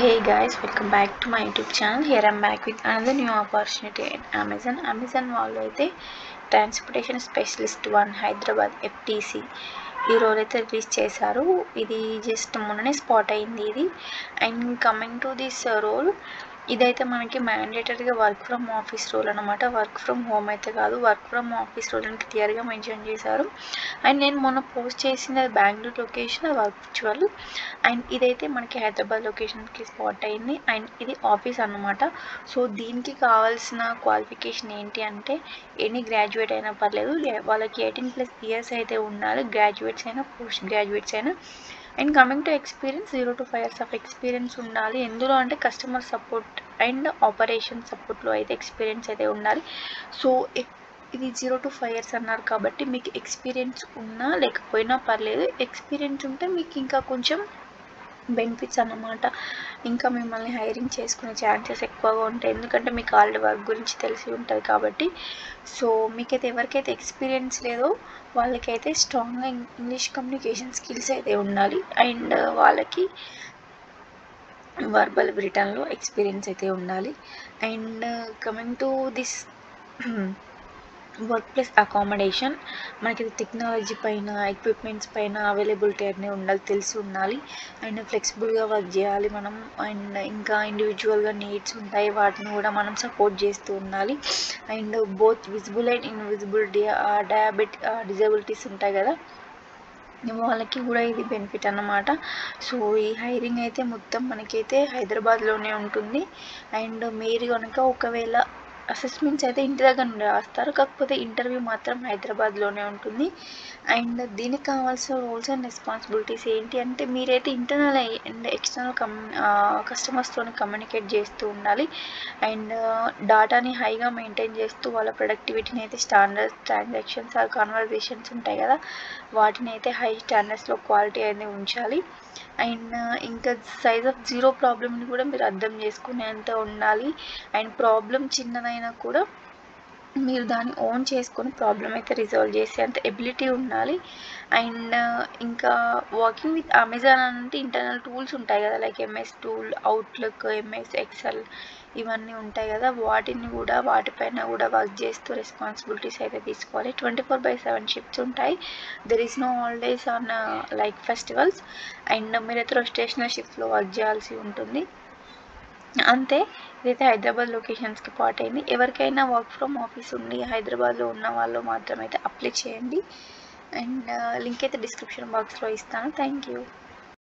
Hey guys, welcome back to my YouTube channel. Here I'm back with another new opportunity at Amazon. Amazon వాళ్ళు అయితే transportation specialist 1 Hyderabad FTC ఈ role అయితే release చేశారు. ఇది just మొన్ననే spot అయింది ఇది. And coming to this role, ఇదైతే మనకి మ్యాండేటరీగా వర్క్ ఫ్రమ్ ఆఫీస్ రోల్ అనమాట. వర్క్ ఫ్రమ్ హోమ్ అయితే కాదు, వర్క్ ఫ్రమ్ ఆఫీస్ రోల్ అని క్లియర్గా మెన్షన్ చేశారు. అండ్ నేను మొన్న పోస్ట్ చేసింది అది బెంగళూరు లొకేషన్, అది వర్చువల్. అండ్ ఇదైతే మనకి హైదరాబాద్ లొకేషన్కి స్పాట్ అయింది. అండ్ ఇది ఆఫీస్ అన్నమాట. సో దీనికి కావాల్సిన క్వాలిఫికేషన్ ఏంటి అంటే ఎనీ గ్రాడ్యుయేట్ అయినా పర్లేదు, వాళ్ళకి 18+ ఇయర్స్ అయితే ఉండాలి, గ్రాడ్యుయేట్స్ అయినా పోస్ట్ గ్రాడ్యుయేట్స్ అయినా. And coming to experience 0 to 5 years of experience ఉండాలి. ఎందులో అంటే కస్టమర్ సపోర్ట్ అండ్ ఆపరేషన్ సపోర్ట్లో అయితే ఎక్స్పీరియన్స్ అయితే ఉండాలి. సో ఇది 0 to 5 years అన్నారు కాబట్టి మీకు ఎక్స్పీరియన్స్ ఉన్నా లేకపోయినా పర్లేదు. ఎక్స్పీరియన్స్ ఉంటే మీకు ఇంకా కొంచెం బెనిఫిట్స్ అన్నమాట. ఇంకా మిమ్మల్ని హైరింగ్ చేసుకునే ఛాన్సెస్ ఎక్కువగా ఉంటాయి, ఎందుకంటే మీకు ఆల్రెడీ వర్క్ గురించి తెలిసి ఉంటుంది కాబట్టి. సో మీకైతే ఎవరికైతే ఎక్స్పీరియన్స్ లేదో వాళ్ళకైతే స్ట్రాంగ్గా ఇంగ్లీష్ కమ్యూనికేషన్ స్కిల్స్ అయితే ఉండాలి. అండ్ వాళ్ళకి వర్బల్ రిటర్న్లో ఎక్స్పీరియన్స్ అయితే ఉండాలి. And coming to this work place accommodation, మనకి టెక్నాలజీ పైన ఎక్విప్మెంట్స్ పైన అవైలబిలిటీ అనేది ఉండాలి, తెలిసి ఉండాలి. అండ్ ఫ్లెక్సిబుల్గా వర్క్ చేయాలి మనం. అండ్ ఇంకా ఇండివిజువల్గా నీడ్స్ ఉంటాయి, వాటిని కూడా మనం సపోర్ట్ చేస్తూ ఉండాలి. And both visible and invisible disabilities ఉంటాయి కదా, వాళ్ళకి కూడా ఇది బెనిఫిట్ అన్నమాట. సో ఈ హైరింగ్ అయితే మొత్తం మనకైతే హైదరాబాద్లోనే ఉంటుంది. అండ్ మీరు కనుక ఒకవేళ అసెస్మెంట్స్ అయితే ఇంటి దగ్గర నుండి రాస్తారు, కాకపోతే ఇంటర్వ్యూ మాత్రం హైదరాబాద్లోనే ఉంటుంది. అండ్ దీనికి కావాల్సిన రోల్స్ అండ్ రెస్పాన్సిబిలిటీస్ ఏంటి అంటే మీరైతే ఇంటర్నల్ అండ్ ఎక్స్టర్నల్ కస్టమర్స్తో కమ్యూనికేట్ చేస్తూ ఉండాలి. అండ్ డాటాని హైగా మెయింటైన్ చేస్తూ వాళ్ళ ప్రొడక్టివిటీని అయితే స్టాండర్డ్స్, ట్రాన్సాక్షన్స్, ఆ కాన్వర్జేషన్స్ ఉంటాయి కదా, వాటిని అయితే హై స్టాండర్డ్స్లో క్వాలిటీ అనేది ఉంచాలి. అండ్ ఇంకా సైజ్ ఆఫ్ 0 ప్రాబ్లమ్ని కూడా మీరు అర్థం చేసుకునేంత ఉండాలి. అండ్ ప్రాబ్లం చిన్నదైనా కూడా మీరు దాన్ని ఓన్ చేసుకొని ప్రాబ్లం అయితే రిజాల్వ్ చేసేంత ఎబిలిటీ ఉండాలి. అండ్ ఇంకా వర్కింగ్ విత్ అమెజాన్ అంటే ఇంటర్నల్ టూల్స్ ఉంటాయి కదా, like MS tool, outlook, MS excel, ఇవన్నీ ఉంటాయి కదా, వాటిపైన కూడా వర్క్ చేస్తూ రెస్పాన్సిబిలిటీస్ అయితే తీసుకోవాలి. 24/7 షిఫ్ట్స్ ఉంటాయి. There is no holidays on like festivals. And మీరైతే రొటేషనల్ షిఫ్ట్లో వర్క్ చేయాల్సి ఉంటుంది. అంతే. ఇదైతే హైదరాబాద్ లొకేషన్స్కి పార్ట్ అయింది. ఎవరికైనా వర్క్ ఫ్రమ్ ఆఫీస్ ఉండి హైదరాబాద్లో ఉన్న వాళ్ళు మాత్రం అయితే అప్లై చేయండి. అండ్ లింక్ అయితే డిస్క్రిప్షన్ బాక్స్లో ఇస్తాను. Thank you.